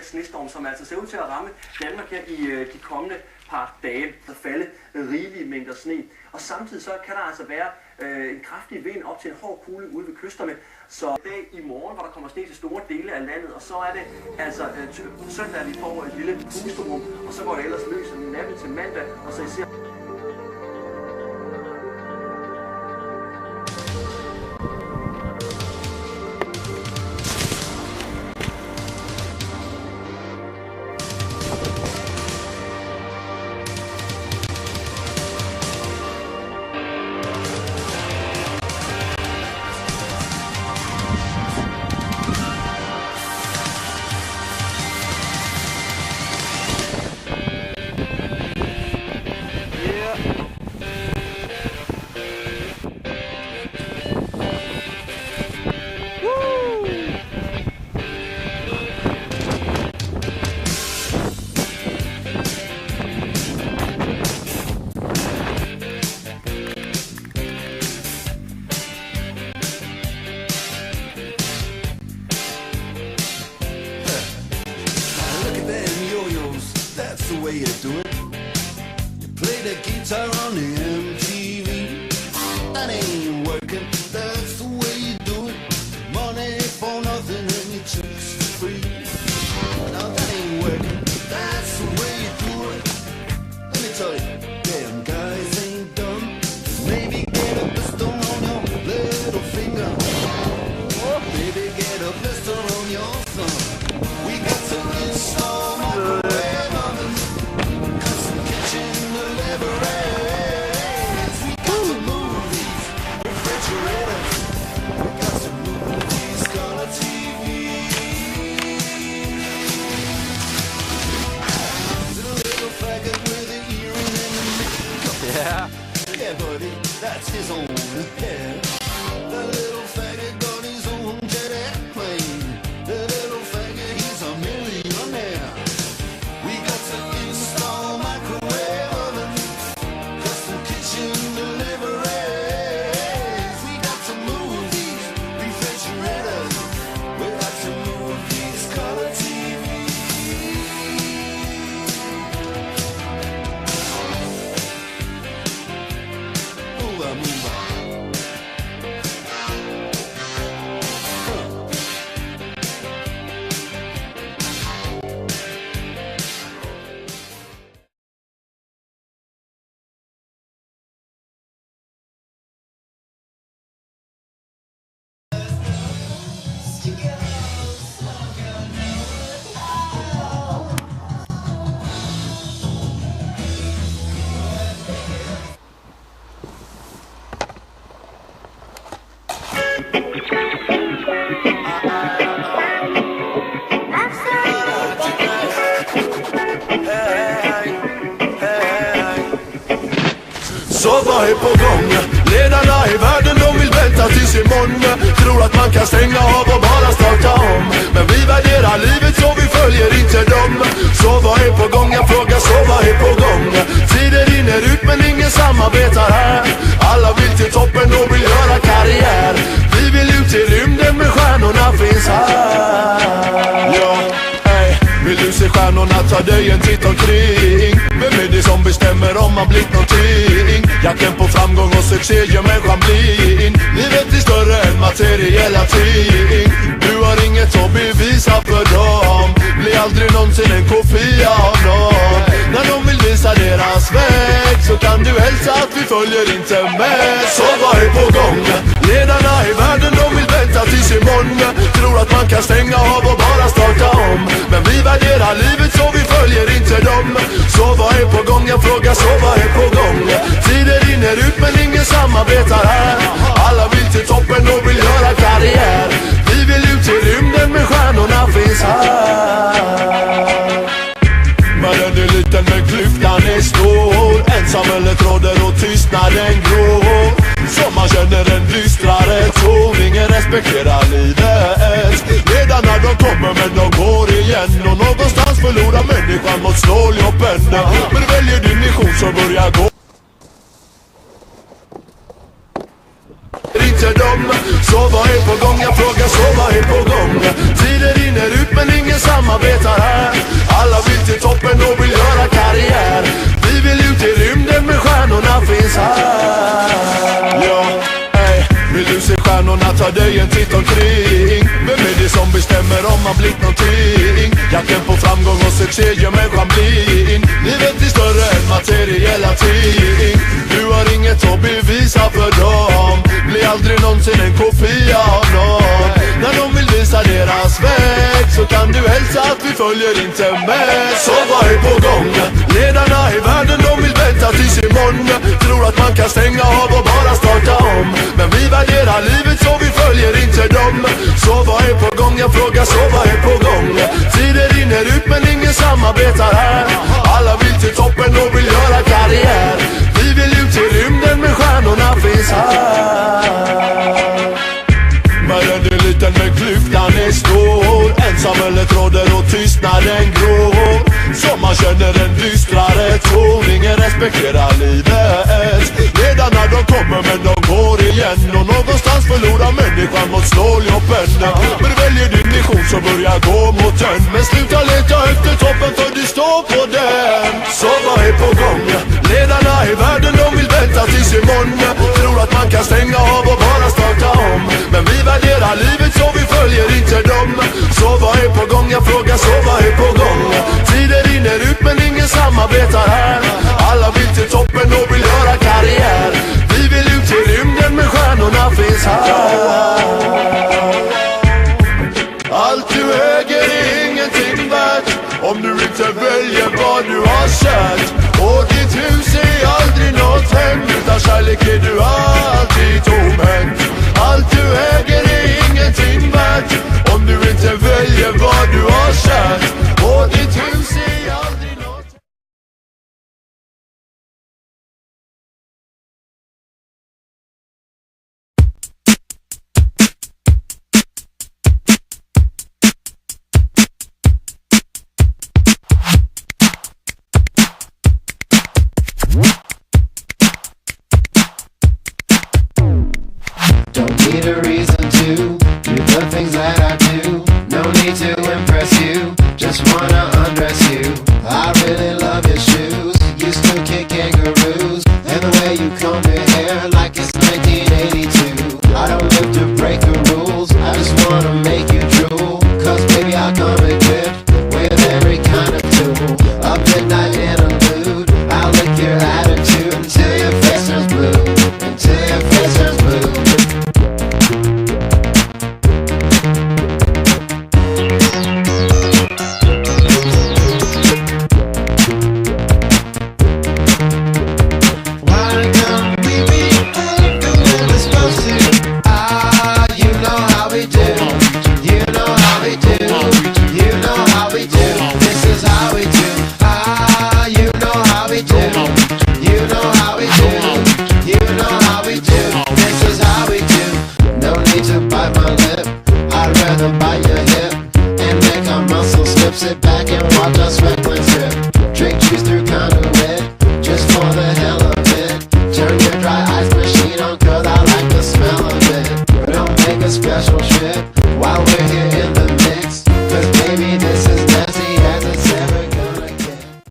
Snestorm, som altså ser ud til at ramme Danmark her i de kommende par dage. Der falde rigelige mængder sne. Og samtidig så kan der altså være en kraftig vind op til en hård kugle ude ved kysterne. Så i dag i morgen, hvor der kommer sne til store dele af landet, og så er det altså søndag, vi får et lille pusterum, og så går det ellers løs natten til mandag, og så især the way you do it. You play the guitar on the MTV. That ain't working, that's the way you do it. Money for nothing and your chicks for free. Now that ain't working, that's the way you do it. Let me tell you, damn guys ain't dumb. Maybe get a pistol on your little finger. Or maybe get a pistol on your thumb. We got to install microwave ovens, custom kitchen deliveries. We got to move these refrigerators. We got to move these color TVs. To the little faggot with the earring and the makeup. Yeah, buddy, that's his own hair. The little faggot got his own jet airplane. The little faggot, he's a millionaire. We got to install microwave ovens, custom kitchen deliveries. We got to move these refrigerators. We got to move these color TVs. Move on, move on. Så vad är på gång? Ledarna i världen, de vill vänta tills imorgon. Tror att man kan stänga av och bara starta om. Men vi värderar livet så vi följer inte dem. Så vad är på gång? Jag frågar, så vad är på gång? Tiden rinner ut men ingen samarbetar här. Alla vill till toppen och vill göra karriär. Vi vill ut i rymden men stjärnorna finns här. Ja, vill du se stjärnorna, ta dig en titt omkring. Vem är det som bestämmer om man blivit någonting? Jakten på framgång och succé gör människan blind. Livet är större än materiella ting. Du har inget att bevisa för dem. Bli aldrig någonsin en kopia av någon. När de vill visa deras väg så kan du hälsa att vi följer inte med. Så vad är på gång? Ledarna i världen, de vill vänta tills imorgon. Tror att man kan stänga av och bara starta om. Men vi värderar livet så vi följer inte dem. Så vad är på gång? Jag frågar, så vad är på gång? Tiden rinner ut men ingen samarbetar här. Alla vill till toppen och vill göra karriär. Vi vill ut i rymden men stjärnorna finns här. Världen är liten men klyftan är stor. Ensamhället råder och tystnaden grår. Så man känner en dystrare ton. Ingen respekterar livet. Ledarna de kommer men de går igen. Och någonstans förlorar människan mot snåljåpen. Men väljer din mission så börjar gå. Inte dem. Så vad är på gång? Jag frågar, så vad är på gång? Tiden rinner ut men ingen samarbetar här. ta dig en titt omkring. Vem är det som bestämmer om man blivit någonting? Jakten på framgång och succé gör människan blind. Livet är större än materiella ting. Du har inget att bevisa för dem. Bli aldrig någonsin en kopia av någon. När de vill visa deras väg så kan du hälsa att vi följer inte med. Så vad är på gång? Ledarna i världen de vill vänta tills imorgon. Tror att man kan stänga av och bara starta om. Men vi värderar livet så vi följer inte dem. Så vad är på gång? Jag frågar så vad är på gång? Tiden rinner ut men ingen samarbetar här. Alla vill till toppen och vill göra karriär. Vi vill ut till rymden men stjärnorna finns här. Världen är liten men klyftan är stor. Ensamhället råder och tystnaden gror. Så man känner en dystrare ton. Ingen respekterar livet. Ledarna de kommer men de går igen. Och någonstans förlorar människan mot ståljoppen. Men väljer din mission så börjar gå mot den. Men sluta leta efter toppen för du står på den. Så vad är på gång? Ledarna i världen de vill vänta tills imorgon. Tror att man kan stänga av och bara starta om. Men vi värderar livet så vi följer inte dem. Så vad är på gång? Jag frågar så vad är på gång? Tiden rinner ut men ingen samarbetar här. Alla vill till toppen och vill göra karriär. Vi vill ut till rymden men stjärnorna finns här. Allt du äger är ingenting värt om du inte väljer vad du har sett. Och ditt hus är aldrig något hem. Utan kärlek är du alltid tomhänt. Allt du äger är ingenting värt om du inte väljer vad du har sett. Och ditt hus är aldrig något. Don't need a reason to do the things that I do. No need to impress you, just wanna undress you. I really love your shoes, you still kick kangaroos. And the way you comb your hair like it's 1982. I don't live to break the rules, I just wanna make you drool. Cause baby I come equipped with every kind of tool. A midnight interlude, I'll lick your attitude until your face turns blue. Until your face turns blue. Sit back and watch our sweat when drip. Drink juice through